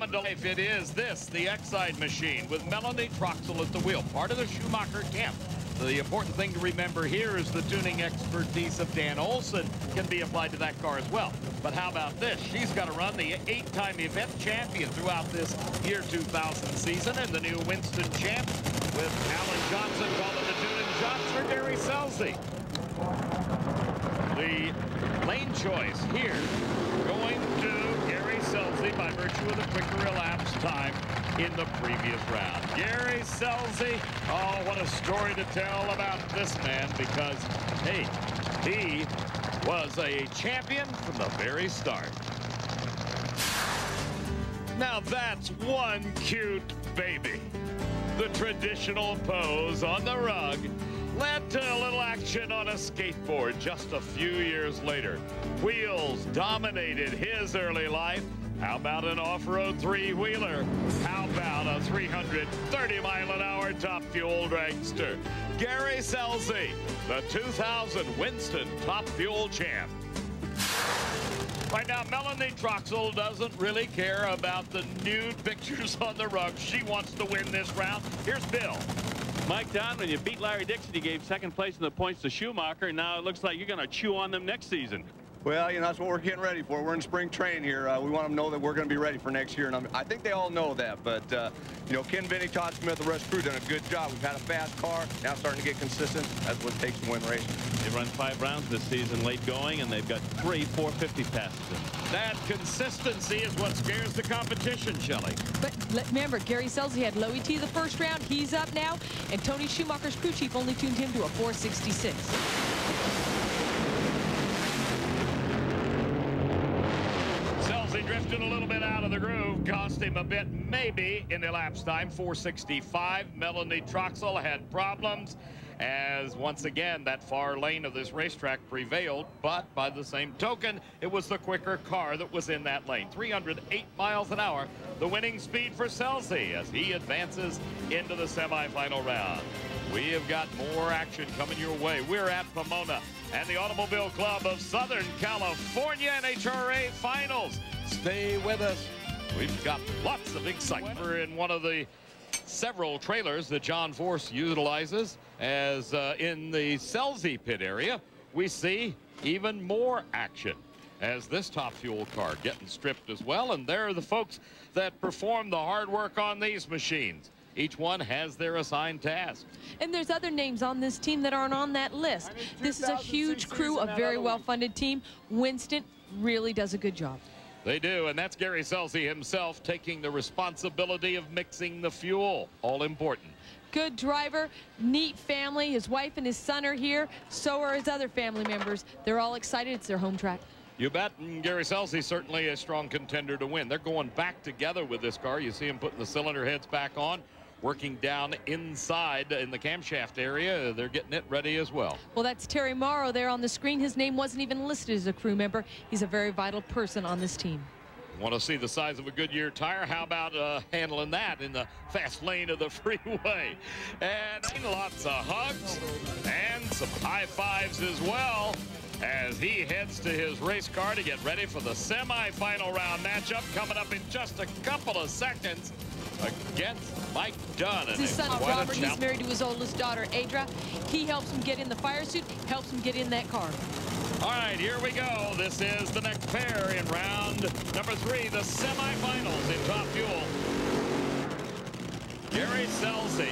coming to life. It is this, the Excite machine, with Melanie Troxel at the wheel, part of the Schumacher camp. The important thing to remember here is the tuning expertise of Dan Olson can be applied to that car as well. But how about this? She's got to run the 8-time event champion throughout this year 2000 season, and the new Winston champ with Alan Johnson calling the tuning shots for Gary Scelzi. The lane choice here going to Gary Scelzi by virtue of the quicker elapsed time in the previous round. Gary Scelzi, oh, what a story to tell about this man, because, hey, he was a champion from the very start. Now that's one cute baby. The traditional pose on the rug led to a little action on a skateboard just a few years later. Wheels dominated his early life. How about an off-road three-wheeler? How about a 330-mile-an-hour top fuel dragster? Gary Scelzi, the 2000 Winston top fuel champ. Right now, Melanie Troxel doesn't really care about the nude pictures on the rug. She wants to win this round. Here's Bill. Mike Don, when you beat Larry Dixon, you gave second place in the points to Schumacher. Now it looks like you're going to chew on them next season. Well, you know, that's what we're getting ready for. We're in spring training here. We want them to know that we're going to be ready for next year. And I think they all know that. But, you know, Ken Vinny, Todd Smith, the rest crew done a good job. We've had a fast car. Now starting to get consistent. That's what it takes to win races. They run 5 rounds this season late going, and they've got 3 450 passes in. That consistency is what scares the competition, Shelley. But remember, Gary Scelzi had low ET the first round. He's up now. And Tony Schumacher's crew chief only tuned him to a 466. Drifted a little bit out of the groove, cost him a bit maybe in elapsed time. 465. Melanie Troxel had problems as once again that far lane of this racetrack prevailed, but by the same token it was the quicker car that was in that lane. 308 miles an hour, the winning speed for Scelzi as he advances into the semifinal round. We have got more action coming your way. We're at Pomona and the Automobile Club of Southern California NHRA Finals. Stay with us. We've got lots of excitement. We're in one of the several trailers that John Force utilizes as in the Scelzi pit area. We see even more action as this top fuel car getting stripped as well. And there are the folks that perform the hard work on these machines. Each one has their assigned task. And there's other names on this team that aren't on that list. This is a huge crew, a very well-funded team. Winston really does a good job. They do, and that's Gary Scelzi himself taking the responsibility of mixing the fuel. All important. Good driver, neat family. His wife and his son are here. So are his other family members. They're all excited. It's their home track. You bet. And Gary Scelzi certainly a strong contender to win. They're going back together with this car. You see him putting the cylinder heads back on, working down inside in the camshaft area. They're getting it ready as well. Well, that's Terry Morrow there on the screen. His name wasn't even listed as a crew member. He's a very vital person on this team. Want to see the size of a Goodyear tire? How about handling that in the fast lane of the freeway? And lots of hugs and some high fives as well as he heads to his race car to get ready for the semifinal round matchup coming up in just a couple of seconds against Mike Dunn. His son Robert, he's married to his oldest daughter, Nhra. He helps him get in the fire suit, helps him get in that car. All right, here we go. This is the next pair in round number 3, the semifinals in top fuel. Gary Scelzi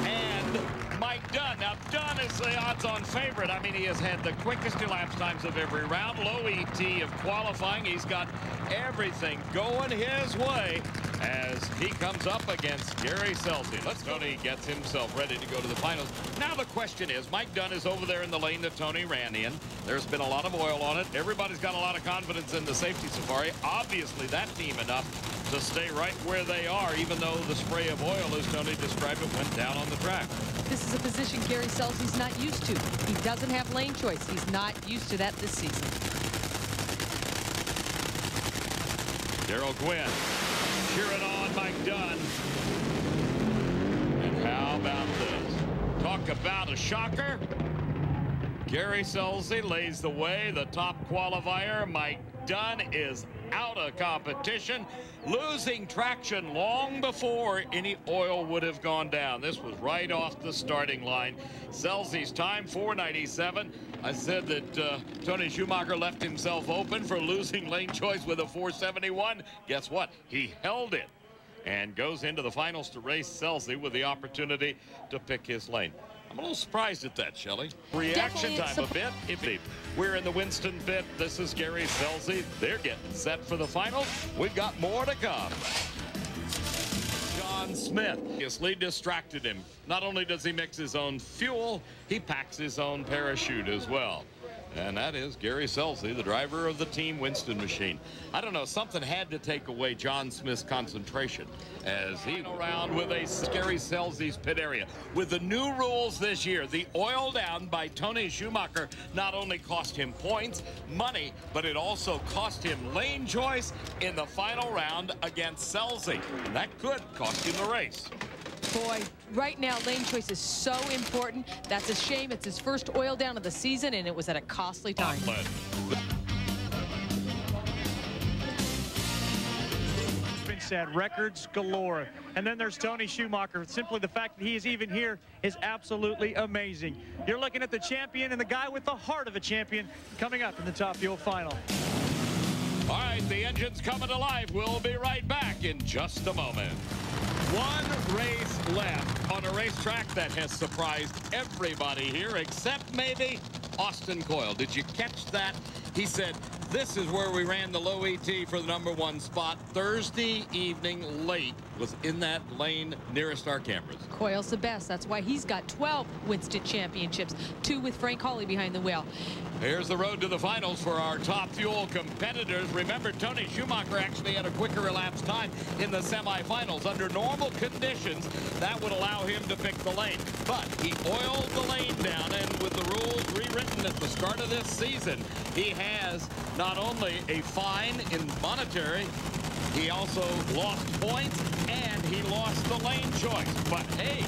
and Mike Dunn. Now, Dunn is the odds-on favorite. I mean, he has had the quickest elapsed times of every round. Low ET of qualifying. He's got everything going his way as he comes up against Gary Scelzi. Tony gets himself ready to go to the finals. Now the question is, Mike Dunn is over there in the lane that Tony ran in. There's been a lot of oil on it. Everybody's got a lot of confidence in the safety safari. Obviously, that team enough to stay right where they are, even though the spray of oil, as Tony described it, went down on the track. This is a position Gary Scelzi's not used to. He doesn't have lane choice. He's not used to that this season. Darrell Gwynn cheering on Mike Dunn. And how about this? Talk about a shocker. Gary Scelzi lays the way. The top qualifier, Mike Dunn, is out of competition. losing traction long before any oil would have gone down. This was right off the starting line. Scelzi's time, 4:97. I said that Tony Schumacher left himself open for losing lane choice with a 4:71. Guess what? He held it and goes into the finals to race Scelzi with the opportunity to pick his lane. I'm a little surprised at that, Shelley. Reaction time a bit. We're in the Winston pit. This is Gary Scelzi. They're getting set for the finals. We've got more to come. John Smith obviously distracted him. Not only does he mix his own fuel, he packs his own parachute as well. And that is Gary Scelzi, the driver of the Team Winston machine. I don't know, something had to take away John Smith's concentration as he around with a Gary Scelzi's pit area. With the new rules this year, the oil down by Tony Schumacher not only cost him points, money, but it also cost him lane choice in the final round against Scelzi. That could cost him the race. Boy, right now, lane choice is so important. That's a shame. It's his first oil down of the season, and it was at a costly time. Been said, records galore. And then there's Tony Schumacher. Simply the fact that he is even here is absolutely amazing. You're looking at the champion and the guy with the heart of a champion coming up in the Top Fuel final. All right, the engine's coming to life. We'll be right back in just a moment. One race left on a racetrack that has surprised everybody here, except maybe Austin Coyle. Did you catch that? He said, this is where we ran the low ET for the #1 spot. Thursday evening late was in that lane nearest our cameras. Coyle's the best. That's why he's got 12 Winston championships, 2 with Frank Hawley behind the wheel. Here's the road to the finals for our Top Fuel competitors. Remember, Tony Schumacher actually had a quicker elapsed time in the semifinals. Under normal conditions, that would allow him to pick the lane. But he oiled the lane down, and with the rules rewritten at the start of this season, he has not only a fine in monetary, he also lost points, and he lost the lane choice. But hey,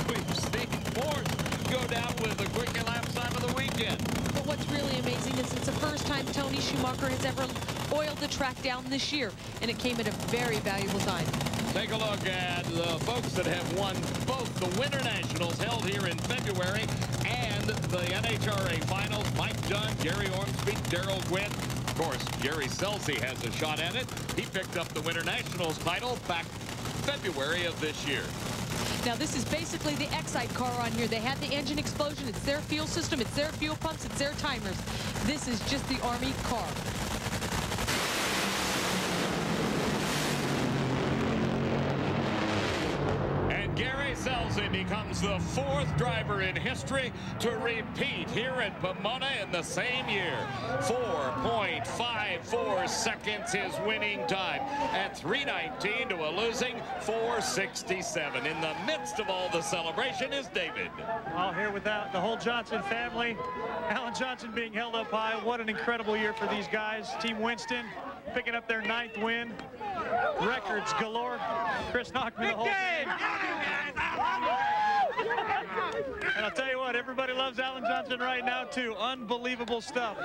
we've seen Ford go down with a quick elapsed time of the weekend. But what's really amazing is it's the first time Tony Schumacher has ever oiled the track down this year, and it came at a very valuable time. Take a look at the folks that have won both the Winter Nationals held here in February and the NHRA Finals. Mike Dunn, Gary Ormsby, Darrell Gwynn. Of course, Gary Scelzi has a shot at it. He picked up the Winter Nationals title back February of this year. Now, this is basically the Excite car on here. They had the engine explosion. It's their fuel system. It's their fuel pumps. It's their timers. This is just the Army car. Gary Scelzi becomes the 4th driver in history to repeat here at Pomona in the same year. 4.54 seconds his winning time at 3:19 to a losing 4:67. In the midst of all the celebration is David. Well, here without the whole Johnson family, Alan Johnson being held up high. What an incredible year for these guys. Team Winston picking up their 9th win. Records galore. Chris Knockman, the whole team. And I'll tell you what, everybody loves Alan Johnson right now, too. Unbelievable stuff.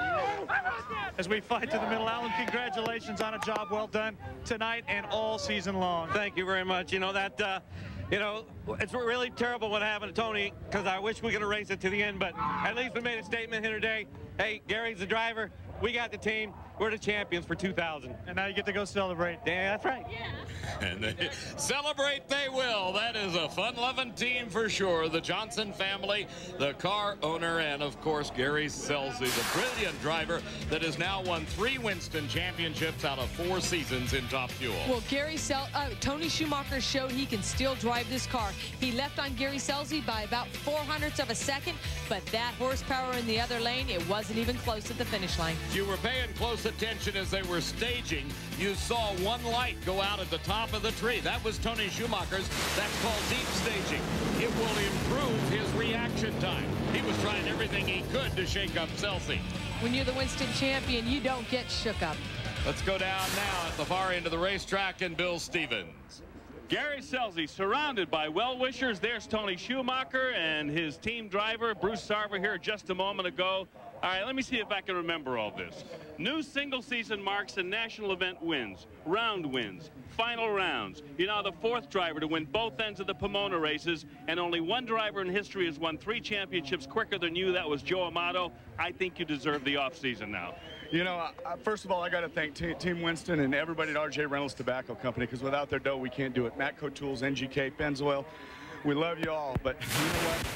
As we fight to the middle, Alan, congratulations on a job well done tonight and all season long. Thank you very much. You know, that, it's really terrible what happened to Tony, because I wish we could have raced it to the end, but at least we made a statement here today. Hey, Gary's the driver. We got the team. We're the champions for 2000. And now you get to go celebrate. Yeah, that's right. Yeah. And celebrate they will. That is a fun-loving team for sure. The Johnson family, the car owner, and of course Gary Scelzi, the brilliant driver that has now won 3 Winston championships out of 4 seasons in Top Fuel. Well, Tony Schumacher showed he can still drive this car. He left on Gary Scelzi by about 0.04 of a second, but that horsepower in the other lane, it wasn't even close at the finish line. If you were paying close attention as they were staging, you saw one light go out at the top of the tree. That was Tony Schumacher's. That's called deep staging. It will improve his reaction time. He was trying everything he could to shake up Scelzi. When you're the Winston champion, you don't get shook up. Let's go down now at the far end of the racetrack and Bill Stevens. Gary Scelzi surrounded by well-wishers. There's Tony Schumacher and his team driver, Bruce Sarver, here just a moment ago. All right, let me see if I can remember all this. New single season marks and national event wins, round wins, final rounds. You're now the 4th driver to win both ends of the Pomona races, and only one driver in history has won 3 championships quicker than you. That was Joe Amato. I think you deserve the offseason now. You know, first of all, I got to thank Team Winston and everybody at RJ Reynolds Tobacco Company, because without their dough, we can't do it. Matco Tools, NGK, Pennzoil, we love you all. But you know what?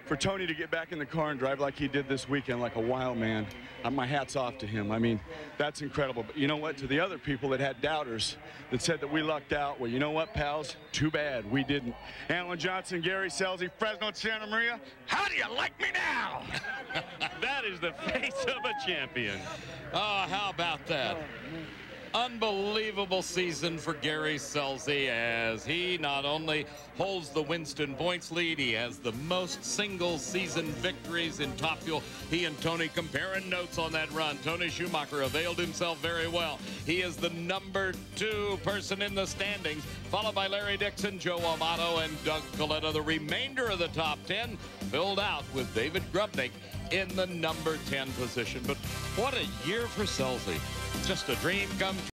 For Tony to get back in the car and drive like he did this weekend, like a wild man, my hat's off to him. I mean, that's incredible. But you know what? To the other people that had doubters that said that we lucked out, well, you know what, pals? Too bad we didn't. Alan Johnson, Gary Scelzi, Fresno, Santa Maria, how do you like me now? That is the face of a champion. Oh, how about that? Unbelievable season for Gary Scelzi, as he not only holds the Winston points lead, he has the most single-season victories in Top Fuel. He and Tony comparing notes on that run. Tony Schumacher availed himself very well. He is the number 2 person in the standings, followed by Larry Dixon, Joe Amato, and Doug Coletta. The remainder of the top 10 filled out with David Grubnick in the number 10 position. But what a year for Scelzi. Just a dream come true.